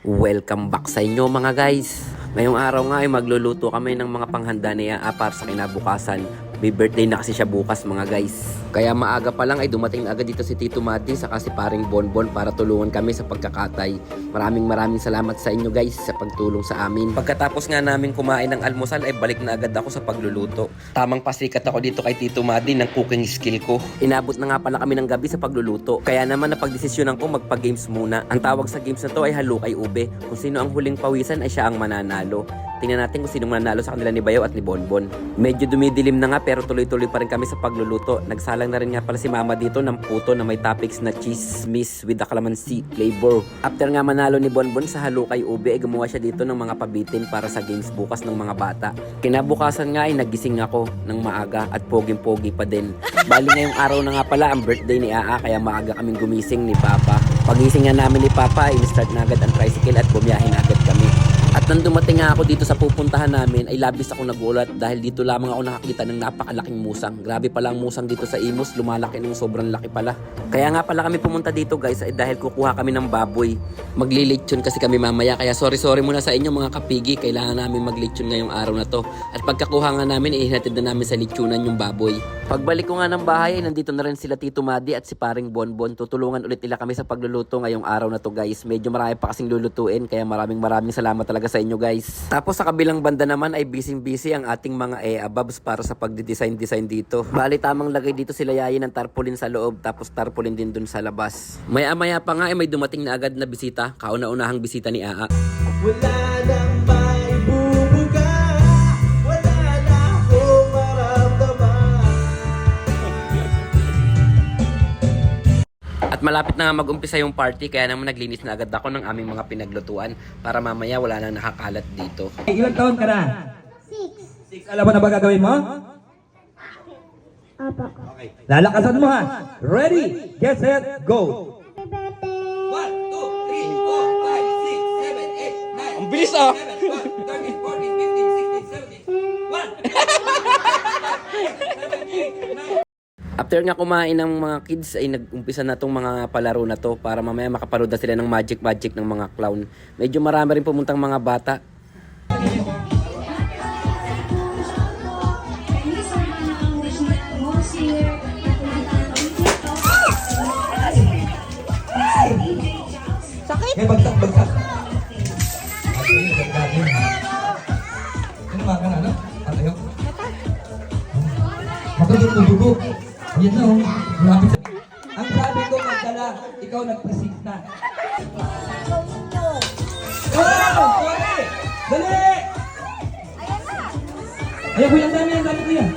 Welcome back sa inyo mga guys. Ngayong araw nga ay magluluto kami ng mga panghanda ni Aa para sa kinabukasan. May birthday na kasi siya bukas mga guys. Kaya maaga pa lang ay dumating agad dito si Tito Mati saka si paring Bonbon para tulungan kami sa pagkakatay. Maraming salamat sa inyo guys sa pagtulong sa amin. Pagkatapos nga namin kumain ng almusal ay balik na agad ako sa pagluluto. Tamang pasikat ako dito kay Tito Mati ng cooking skill ko. Inabot na nga pala kami ng gabi sa pagluluto. Kaya naman napagdesisyonan ko magpa-games muna. Ang tawag sa games na to ay halukay ube. Kung sino ang huling pawisan ay siya ang mananalo. Tingnan natin kung sino mananalo sa kanila ni Bayaw at ni Bonbon. Medyo dumidilim na nga pero tuloy-tuloy pa rin kami sa pagluluto. Nagsalang na rin nga pala si Mama dito ng puto na may toppings na cheese miss with the calamansi flavor. After nga manalo ni Bonbon sa halukay ube, ay gumawa siya dito ng mga pabitin para sa games bukas ng mga bata. Kinabukasan nga ay nagising ako ng maaga at poging-pogi pa din. Bali ngayong araw na nga pala ang birthday ni Aa kaya maaga kaming gumising ni Papa. Pagising nga namin ni Papa ay start na agad ang tricycle at bumiyahe na agad kami. At nang dumating nga ako dito sa pupuntahan namin ay labis ako nagulat dahil dito lamang ako nakakita ng napakalaking musang. Grabe pala ang musang dito sa Imus, lumalaki ng sobrang laki pala. Kaya nga pala kami pumunta dito guys ay dahil kukuha kami ng baboy. Maglilitsyon kasi kami mamaya kaya sorry muna sa inyo mga kapigi, kailangan namin maglitsyon ngayong araw na to. At pagkakuha nga namin ihinatid na namin sa litsyonan yung baboy. Pagbalik ko nga ng bahay ay nandito na rin sila Tito Madi at si paring Bonbon. Tutulungan ulit nila kami sa pagluluto ngayong araw na to guys. Medyo marami pa kasing lulutuin kaya maraming salamat talaga sa inyo guys. Tapos sa kabilang banda naman ay busy ang ating mga ababs para sa pagdidesign dito. Bali tamang lagay dito sila yayin ng tarpaulin sa loob tapos tarpaulin din dun sa labas. Maya pa nga ay may dumating na agad na bisita, kauna-unahang bisita ni Aa. Wala nang may bubuga, wala na akong maramdaman. At malapit na mag-umpisa yung party kaya naman naglinis na agad ako ng aming mga pinaglutuan para mamaya wala nang nakakalat dito. Ilang taon ka na? 6. Alam mo na ba gagawin mo? Apa. Okay. Lalakasan mo ha. Ready, get set, go! Happy birthday! 1, 2, 3, 4, 5, 6, 7, 8, 9. Ang bilis ah! 13, 14, 15, 16, 17. 1. After nga kumain ng mga kids ay nag-umpisa na tong mga palaro na to para mamaya makaparood na sila ng magic ng mga clown. Medyo marami rin pumuntang mga bata. Sakit! Okay, bagsak. Ano mga ka na, ano? Patayo? Matutulog. Yan na, oh. Malapit sa... Ang sabi ko, magdala, ikaw nag-present na. Oh! Okay! Dali! Ayan, kuya, ang dami kuya.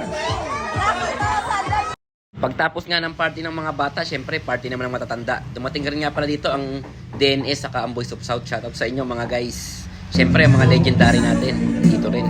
Pagtapos nga ng party ng mga bata, syempre party naman ng matatanda. Dumating rin nga pala dito ang DNS saka ang Boys of South. Shoutout sa inyo mga guys. Syempre ang mga legendary natin dito rin.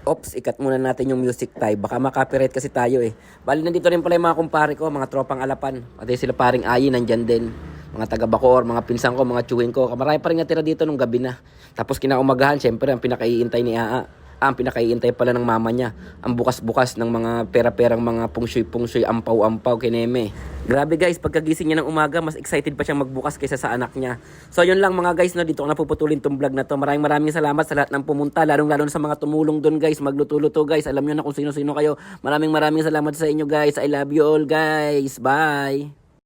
Ops, ikat muna natin yung music tayo. Baka makapiright kasi tayo eh. Bali nandito rin pala yung mga kumpare ko, mga tropang alapan. Pati sila paring Ayi nandyan din. Mga taga Bacoor, mga pinsan ko, mga chewing ko. Marami pa rin natira dito nung gabi na. Tapos kinaumagahan, syempre ang pinakaiintay ni Aa. Ang pinakaiintay pala ng mama niya. Ang bukas-bukas ng mga pera-perang mga pungsoy, ampaw-ampaw, kineme. Grabe guys, pagkagising niya ng umaga, mas excited pa siyang magbukas kaysa sa anak niya. So yun lang mga guys, no, dito ko napuputulin tong vlog na to. Maraming salamat sa lahat ng pumunta, lalong-lalo sa mga tumulong doon guys, magluto-luto guys. Alam niyo na kung sino-sino kayo. Maraming salamat sa inyo guys. I love you all guys. Bye!